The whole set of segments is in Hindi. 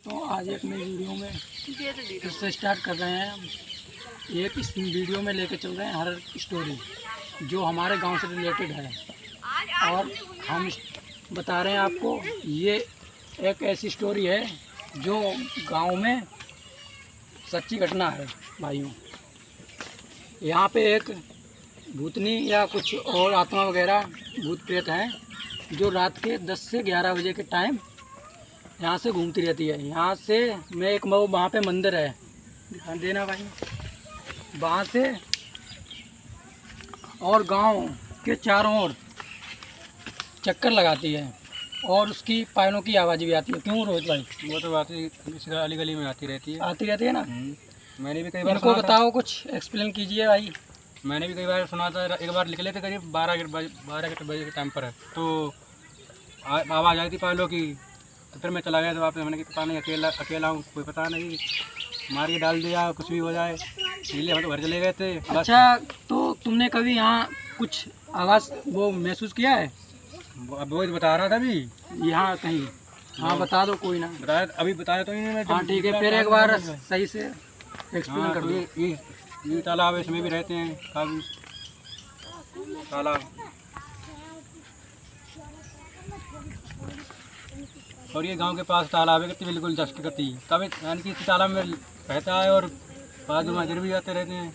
तो आज एक नई वीडियो में फिर से स्टार्ट कर रहे हैं हम। एक इस वीडियो में लेके चल रहे हैं हर स्टोरी जो हमारे गांव से रिलेटेड है, और हम बता रहे हैं आपको ये एक ऐसी स्टोरी है जो गांव में सच्ची घटना है भाइयों। यहाँ पे एक भूतनी या कुछ और आत्मा वगैरह भूत प्रेत हैं जो रात के 10 से 11 बजे के टाइम यहाँ से घूमती रहती है। यहाँ से मैं एक वहाँ पे मंदिर है, ध्यान देना भाई, वहाँ से और गांव के चारों ओर चक्कर लगाती है और उसकी पैरों की आवाज़ भी आती है। क्यों रोहित भाई? वो तो बात गली गली में आती रहती है ना। मैंने भी कई बार इनको बताओ, कुछ एक्सप्लेन कीजिए भाई। मैंने भी कई बार सुना था। एक बार निकले थे करीब 12 बजे के टाइम पर, तो आवाज़ आई थी पायलों की। तो फिर मैं चला गया, तो वापस मैंने कि पता नहीं अकेला हूँ, कोई पता नहीं, मार के डाल दिया, कुछ भी हो जाए, इसलिए हम तो घर चले गए थे। अच्छा, तो तुमने कभी यहाँ कुछ आवाज़ वो महसूस किया है? अब वो बता रहा था अभी यहाँ कहीं। हाँ बता दो, कोई ना बताया, अभी बताया तो नहीं। हाँ ठीक है, फिर एक बार सही से एक्सप्लेन कर दो। ये तालाब इसमें भी रहते हैं काफ़ी तालाब, और ये गांव के पास तालाब है, कितनी बिल्कुल जस्ट करती तभी यानी कि इसी तालाब में रहता है, और बाद में मंदिर भी जाते रहते हैं।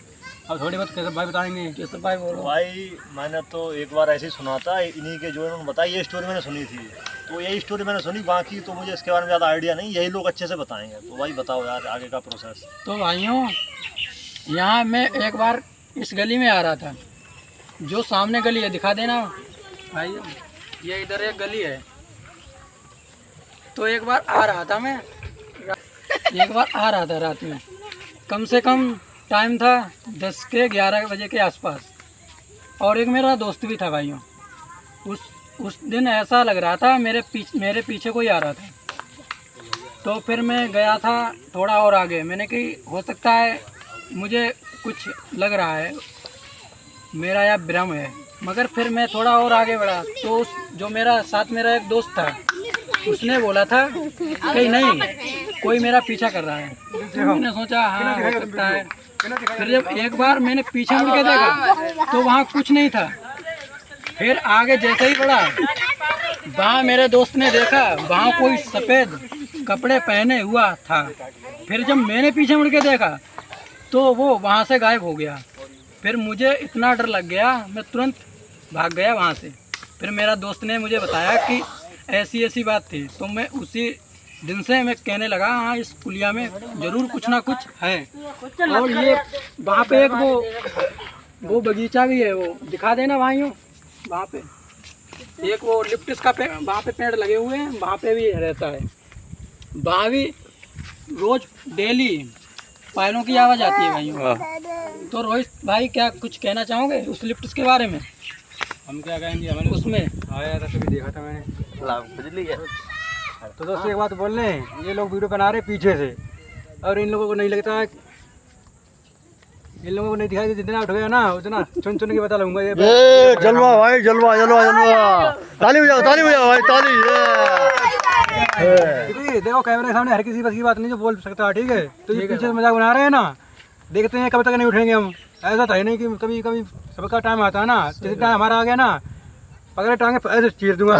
अब थोड़ी बहुत कैसे भाई बताएंगे। कैसे भाई बोलो भाई? मैंने तो एक बार ऐसे ही सुना था, इन्हीं के जो इन्होंने बताई, ये स्टोरी मैंने सुनी थी, तो यही स्टोरी मैंने सुनी, बाकी तो मुझे इसके बारे में ज़्यादा आइडिया नहीं, यही लोग अच्छे से बताएंगे। तो भाई बताओ यार आगे का प्रोसेस। तो भाइयों, यहाँ मैं एक बार इस गली में आ रहा था, जो सामने गली है दिखा देना भाई, ये इधर एक गली है। तो एक बार आ रहा था मैं, रात में, कम से कम टाइम था 10 के 11 बजे के आसपास, और एक मेरा दोस्त भी था भाइयों। उस दिन ऐसा लग रहा था मेरे पीछे कोई आ रहा था। तो फिर मैं गया था थोड़ा और आगे, मैंने कही हो सकता है मुझे कुछ लग रहा है मेरा या भ्रम है, मगर फिर मैं थोड़ा और आगे बढ़ा तो जो मेरा साथ मेरा एक दोस्त था, उसने बोला था कि नहीं, कोई मेरा पीछा कर रहा है। मैंने सोचा हाँ हो सकता है। फिर जब एक बार मैंने पीछे मुड़ के देखा तो वहाँ कुछ नहीं था। फिर आगे जैसे ही बढ़ा, वहाँ मेरे दोस्त ने देखा वहाँ कोई सफ़ेद कपड़े पहने हुआ था। फिर जब मैंने पीछे मुड़ के देखा तो वो वहाँ से गायब हो गया। फिर मुझे इतना डर लग गया, मैं तुरंत भाग गया वहाँ से। फिर मेरा दोस्त ने मुझे बताया कि ऐसी बात थी, तो मैं उसी दिन से मैं कहने लगा हाँ इस पुलिया में ज़रूर कुछ ना कुछ है। और ये वहाँ पे एक वो बगीचा भी है, वो दिखा देना भाइयों। वहाँ पे एक वो लिप्टिस का वहाँ पे पेड़ लगे हुए हैं, वहाँ पे भी रहता है। वहाँ भी रोज़ डेली पायलों की आवाज़ आती है भाइयों। तो रोहित भाई क्या कुछ कहना चाहोगे उस लिप्टिस के बारे में? हम क्या कहेंगे, हमें उसमें आया था, कभी देखा था मैंने। बिजली है। तो दोस्तों एक बात बोल रहे हैं, ये लोग वीडियो बना रहे पीछे से, और इन लोगों को नहीं लगता है, इन लोगों को नहीं दिखाई, जितना उठ गया ना उतना चुन के बता लूंगा। ये जलवा भाई, जलवा। ताली बजाओ भाई, ताली। देखो कैमरे के सामने हर किसी बस की बात नहीं जो बोल सकता है, ठीक है? तो ये पीछे से मजाक बना रहे हैं ना, देखते हैं कब तक नहीं उठेंगे हम। ऐसा था ही नहीं कि कभी सबका टाइम आता है ना, जिस टाइम हमारा आ गया ना, पकड़े टांगे ऐसे चीर दूंगा।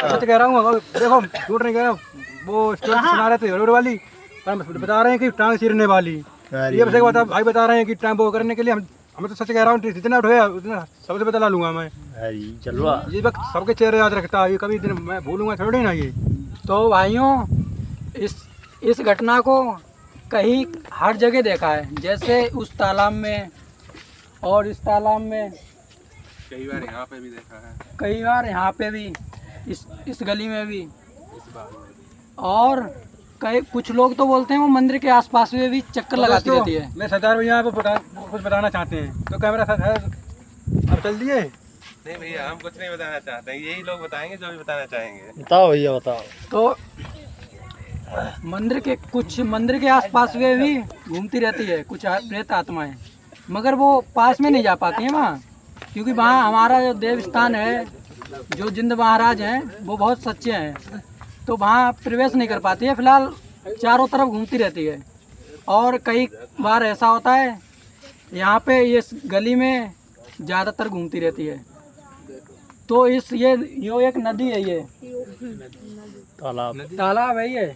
सच कह रहा हूँ, देखो झूठ नहीं कह रहा। वो स्टोरी सुना रहे थे रोड वाली, पर हम बता रहे हैं कि टांग चीरने वाली। ये बस एक भाई बता रहे हैं कि टाइम वो करने के लिए हमें तो सच कह रहा हूँ, जितना उठ गया उतना सबसे बता लूंगा मैं। ये वक्त सबके चेहरे याद रखता है, ये कभी दिन मैं भूलूंगा थोड़ी ना ये। तो भाइयों, इस घटना को कहीं हर जगह देखा है, जैसे उस तालाब में और इस तालाब में, कई बार यहाँ पे भी देखा है, कई बार यहाँ पे भी, इस गली में भी, और कुछ लोग तो बोलते हैं वो मंदिर के आसपास में भी चक्कर लगाती रहती है। मैं सरदार भैया को कुछ बताना चाहते हैं, तो कैमरा अब चल दिए। नहीं भैया, हम कुछ नहीं बताना चाहते हैं, यही लोग बताएंगे जो भी बताना चाहेंगे। बताओ भैया बताओ। तो मंदिर के आसपास में भी घूमती रहती है कुछ प्रेत आत्माएं, मगर वो पास में नहीं जा पाती हैं वहाँ, क्योंकि वहाँ हमारा जो देव स्थान है, जो जिंद महाराज हैं वो बहुत सच्चे हैं। तो वहाँ प्रवेश नहीं कर पाती है, फिलहाल चारों तरफ घूमती रहती है। और कई बार ऐसा होता है यहाँ पे ये गली में ज़्यादातर घूमती रहती है। तो ये एक नदी है, ये तालाब है ये।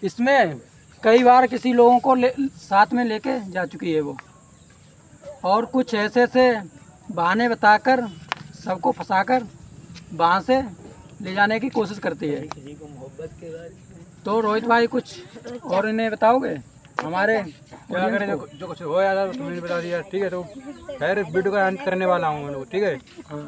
इसमें कई बार किसी लोगों को साथ में लेके जा चुकी है वो, और कुछ ऐसे बहाने बताकर सबको फंसाकर वहाँ से ले जाने की कोशिश करती है। तो रोहित भाई कुछ और इन्हें बताओगे हमारे क्या करें, जो कुछ हो यार तुमने बता दिया, ठीक है। तो खैर वीडियो का एंड करने वाला हूँ मैं लोग, ठीक है।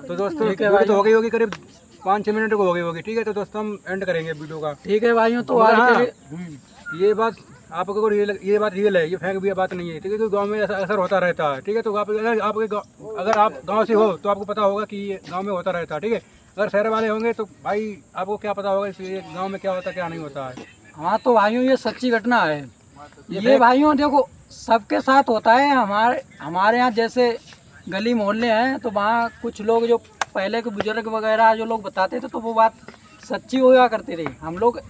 तो दोस्तों वीडियो तो हो गई होगी, करीब 5-6 मिनट को हो गई होगी, ठीक है। तो दोस्तों हम एंड करेंगे वीडियो का, ठीक है भाइयों। तो आज के लिए ये बात आपको ये बात रियल है, ये फेंक भी बात नहीं है, ठीक है। क्योंकि गांव में ऐसा असर होता रहता है, ठीक है। तो अगर आप गांव से हो तो आपको पता होगा कि ये गांव में होता रहता है, ठीक है। अगर शहर वाले होंगे तो भाई आपको क्या पता होगा कि गांव में क्या होता है क्या नहीं होता है। हाँ तो भाइयों ये सच्ची घटना है ये भाइयों। देखो सबके साथ होता है। हमारे यहाँ जैसे गली मोहल्ले हैं तो वहाँ कुछ लोग जो पहले के बुजुर्ग वगैरह जो लोग बताते थे तो वो बात सच्ची होया करती थी। हम लोग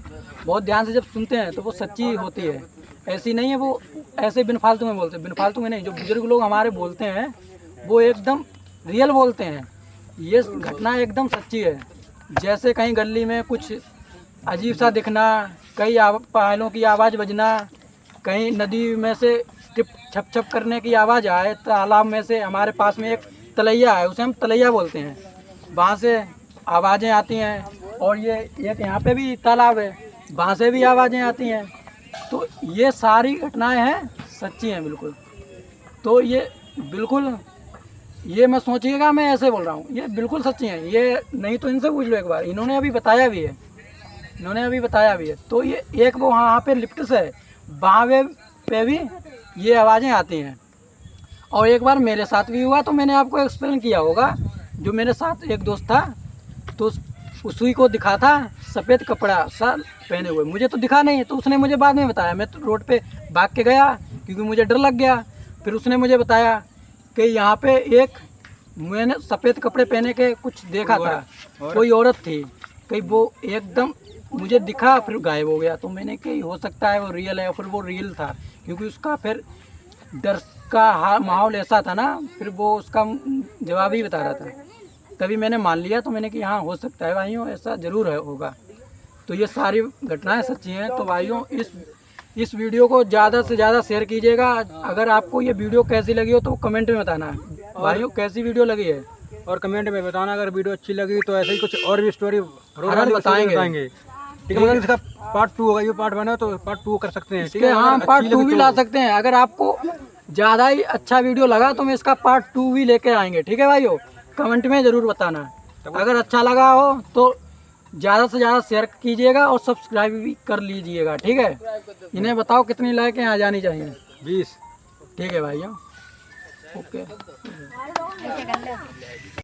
बहुत ध्यान से जब सुनते हैं तो वो सच्ची होती है, ऐसी नहीं है वो ऐसे बिन फालतू में बोलते। बिन फालतू में नहीं, जो बुजुर्ग लोग हमारे बोलते हैं वो एकदम रियल बोलते हैं। ये घटना एकदम सच्ची है। जैसे कहीं गली में कुछ अजीब सा दिखना, कई पायलों की आवाज़ बजना, कहीं नदी में से टिप छप छप करने की आवाज़ आए, तालाब में से हमारे पास में एक तलैया है, उसे हम तलैया बोलते हैं, वहाँ से आवाज़ें आती हैं। और ये एक यहाँ पे भी तालाब है, वहाँ से भी आवाज़ें आती हैं। तो ये सारी घटनाएं हैं सच्ची हैं बिल्कुल। तो ये बिल्कुल ये मत सोचिएगा मैं ऐसे बोल रहा हूँ, ये बिल्कुल सच्ची हैं। ये नहीं तो इनसे पूछ लो एक बार, इन्होंने अभी बताया भी है। तो ये एक वो वहाँ पे लिफ्ट से वहाँ पे भी ये आवाज़ें आती हैं। और एक बार मेरे साथ भी हुआ, तो मैंने आपको एक्सप्लेन किया होगा। जो मेरे साथ एक दोस्त था तो उसी को दिखा था सफ़ेद कपड़ा सा पहने हुए, मुझे तो दिखा नहीं, तो उसने मुझे बाद में बताया। मैं तो रोड पे भाग के गया क्योंकि मुझे डर लग गया। फिर उसने मुझे बताया कि यहाँ पे एक मैंने सफ़ेद कपड़े पहने के कुछ देखा था, कोई औरत थी, कहीं वो एकदम मुझे दिखा फिर गायब हो गया। तो मैंने कही हो सकता है वो रियल है, फिर वो रियल था क्योंकि उसका फिर डर का माहौल ऐसा था ना, फिर वो उसका जवाब ही बता रहा था। तभी मैंने मान लिया, तो मैंने कि हाँ हो सकता है भाइयों, ऐसा ज़रूर होगा। तो ये सारी घटनाएं सच्ची हैं। तो भाइयों इस वीडियो को ज़्यादा से ज़्यादा शेयर कीजिएगा। अगर आपको ये वीडियो कैसी लगी हो तो कमेंट में बताना भाइयों कैसी वीडियो लगी है, और कमेंट में बताना। अगर वीडियो अच्छी लगी तो ऐसे ही कुछ और भी स्टोरी बताएंगे, ठीक है। इसका पार्ट 2 होगा, ये पार्ट 1 है तो पार्ट 2 कर सकते हैं, ठीक है। हाँ पार्ट 2 भी ला सकते हैं। अगर आपको ज़्यादा ही अच्छा वीडियो लगा तो मैं इसका पार्ट 2 भी लेके आएंगे, ठीक है भाइयों। कमेंट में ज़रूर बताना। अगर अच्छा लगा हो तो ज़्यादा से ज़्यादा शेयर कीजिएगा और सब्सक्राइब भी कर लीजिएगा, ठीक है। इन्हें बताओ कितनी लाइकें आ जानी चाहिए? 20। ठीक है भाइयों, ओके।